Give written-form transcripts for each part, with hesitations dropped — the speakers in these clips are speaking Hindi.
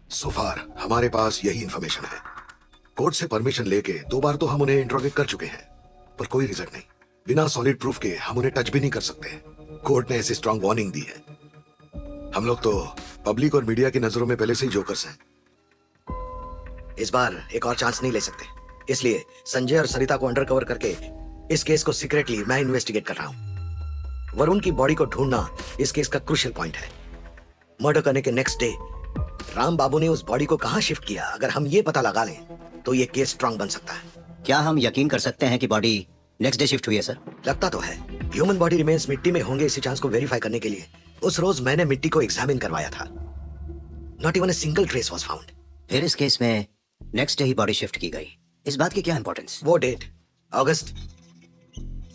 सो फार हमारे पास यही इंफॉर्मेशन है। कोर्ट से परमिशन लेके 2 बार तो हम उन्हें इंट्रोगेट कर चुके हैं, पर कोई रिजल्ट नहीं। बिना सॉलिड प्रूफ के हम उन्हें टच भी नहीं कर सकते। कोर्ट ने ऐसी स्ट्रांग वार्निंग दी है। हम लोग तो पब्लिक और मीडिया की नजरों में पहले से ही जोकर्स हैं। इस बार एक और चांस नहीं ले सकते, इसलिए संजय और सरिता को अंडर कवर करके इस केस को सीक्रेटली मैं इन्वेस्टिगेट कर रहा हूं। वरुण की बॉडी को ढूंढना इस केस का क्रूशियल पॉइंट है। मर्डर करने के नेक्स्ट डे राम बाबू ने उस बॉडी को कहां शिफ्ट किया, अगर हम ये पता लगा लें तो ये केस स्ट्रांग बन सकता है। क्या हम यकीन कर सकते हैं कि बॉडी नेक्स्ट डे शिफ्ट हुई है सर? लगता तो है। ह्यूमन बॉडी रिमेन्स मिट्टी में होंगे, इसी चांस को वेरीफाई करने के लिए उस रोज मैंने मिट्टी को एग्जामिन करवाया था। Not even a single trace was found. फिर इस केस में नेक्स्ट डे ही बॉडी शिफ्ट की गई, इस बात की क्या इंपॉर्टेंस? वो डेट अगस्त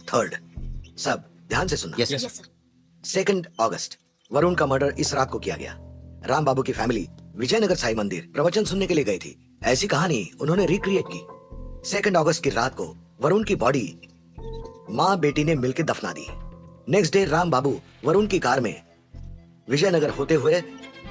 3rd। सब ध्यान से सुनना। Yes yes sir. 2 अगस्त वरुण का मर्डर इस रात को किया गया। राम बाबू की फैमिली विजयनगर साई मंदिर प्रवचन सुनने के लिए गई थी। ऐसी कहानी उन्होंने रिक्रिएट की। 2 अगस्त की रात को वरुण की बॉडी माँ बेटी ने मिलकर दफना दी। नेक्स्ट डे राम बाबू वरुण की कार में विजयनगर होते हुए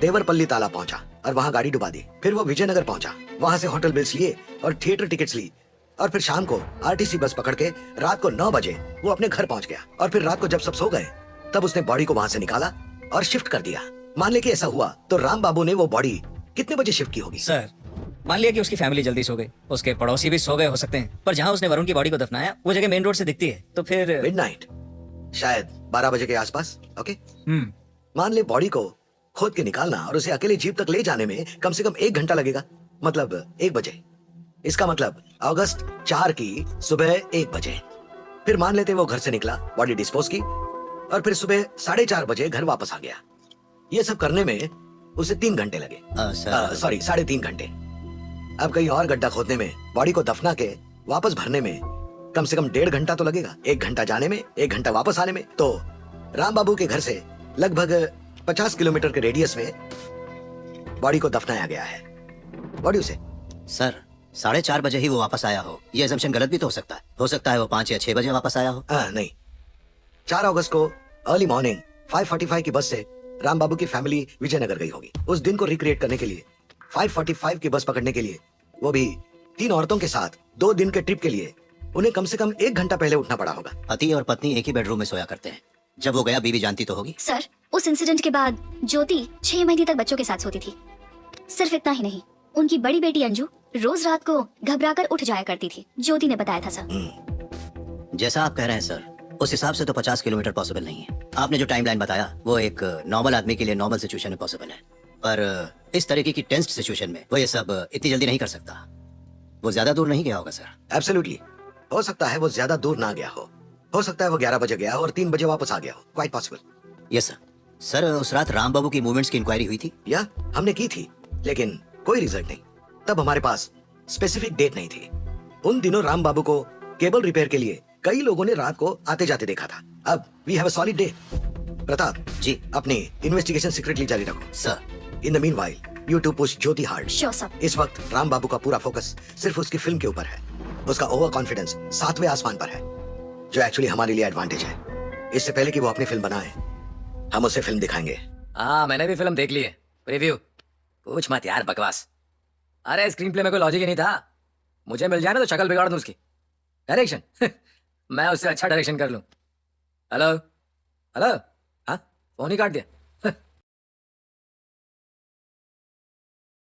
देवरपल्ली ताला पहुंचा और वहां गाड़ी डुबा दी। फिर वो विजयनगर पहुंचा, वहां से होटल बिल्स लिए और थिएटर टिकट्स ली, और फिर शाम को आरटीसी बस पकड़ के रात को 9 बजे वो अपने घर पहुंच गया। और फिर रात को जब सब सो गए तब उसने बॉडी को वहां से निकाला और शिफ्ट कर दिया। मान ले कि ऐसा हुआ तो राम बाबू ने वो बॉडी कितने बजे शिफ्ट की होगी? सर मान लिया कि उसकी फैमिली जल्दी सो गई, उसके पड़ोसी भी सो गए हो सकते हैं, पर जहाँ उसने वरुण की बॉडी को दफनाया वो जगह मेन रोड से दिखती है, तो फिर मिडनाइट, शायद 12 बजे के आसपास। ओके, मान ले बॉडी को खोद के निकालना और उसे अकेले जीप तक ले जाने में कम से कम 1 घंटा लगेगा, मतलब 1 बजे। इसका मतलब अगस्त 4 की सुबह 1 बजे। फिर मान लेते वो घर से निकला, बॉडी डिस्पोज की और फिर सुबह 4:30 बजे घर वापस आ गया। ये सब करने में उसे 3 घंटे लगे। सॉरी 3.5 घंटे। अब कहीं और गड्ढा खोदने में, बॉडी को दफना के वापस भरने में कम से कम 1.5 घंटा तो लगेगा। 1 घंटा जाने में, 1 घंटा वापस आने में। तो राम बाबू के घर से लगभग 50 किलोमीटर के रेडियस में बॉडी को दफनाया गया है। बॉडी उसे सर 4:30 बजे ही वो वापस आया हो, ये assumption गलत भी तो हो सकता है। हो सकता है वो 5 या 6 बजे वापस आया हो। नहीं, 4 अगस्त को अर्ली मॉर्निंग 5:45 की बस से राम बाबू की फैमिली विजयनगर गई होगी। उस दिन को रिक्रिएट करने के लिए 5:45 की बस पकड़ने के लिए, वो भी 3 औरतों के साथ 2 दिन के ट्रिप के लिए, उन्हें कम से कम 1 घंटा पहले उठना पड़ा होगा। पति और पत्नी एक ही बेडरूम में सोया करते हैं। जब वो गया बीवी जानती तो होगी। सर उस इंसिडेंट के बाद ज्योति 6 महीने तक बच्चों के साथ सोती थी। सिर्फ इतना ही नहीं, उनकी बड़ी बेटी अंजू रोज रात को घबराकर उठ जाया करती थी। ज्योति ने बताया था सर। जैसा आप कह रहे हैं सर, उस हिसाब से तो 50 किलोमीटर पॉसिबल नहीं है। आपने जो टाइमलाइन बताया वो एक नॉर्मल आदमी के लिए नॉर्मल सिचुएशन में पॉसिबल है, पर इस तरीके की टेंस्ड सिचुएशन में वो ये सब इतनी जल्दी नहीं कर सकता। वो ज्यादा दूर नहीं गया होगा सर। एब्सोल्युटली, हो सकता है वो ज्यादा दूर ना गया हो सकता है वो 11 बजे गया हो और 3 बजे वापस आ गया हो। Quite possible. Yes sir. Sir उस रात राम बाबू की मूवमेंट्स की इंक्वायरी हुई थी? या हमने की थी, लेकिन कोई रिजल्ट नहीं। तब हमारे पास स्पेसिफिक डेट नहीं थी। उन दिनों राम बाबू को केबल रिपेयर के लिए कई लोगों ने रात को आते जाते देखा था। अब we have a solid date. Pratap ji. अपनी इन्वेस्टिगेशन सीक्रेटली जारी रखो sir. In the meanwhile you two push Jyoti hard. Sure sir. इस वक्त राम बाबू का पूरा फोकस सिर्फ उसकी फिल्म के ऊपर है। उसका ओवर कॉन्फिडेंस 7वें आसमान पर है, जो एक्चुअली हमारे लिए एडवांटेज है। इससे पहले कि वो अपनी फिल्म बनाए, हम उसे फिल्म दिखाएंगे। हाँ मैंने भी फिल्म देख ली है, प्रीव्यू। पूछ मत यार, बकवास। अरे स्क्रीन प्ले में कोई लॉजिक ही नहीं था। मुझे मिल जाए ना तो शक्ल बिगाड़ दूं उसकी। डायरेक्शन मैं उससे अच्छा डायरेक्शन कर लूं। हेलो हेलो, हाँ फोन ही काट दिया।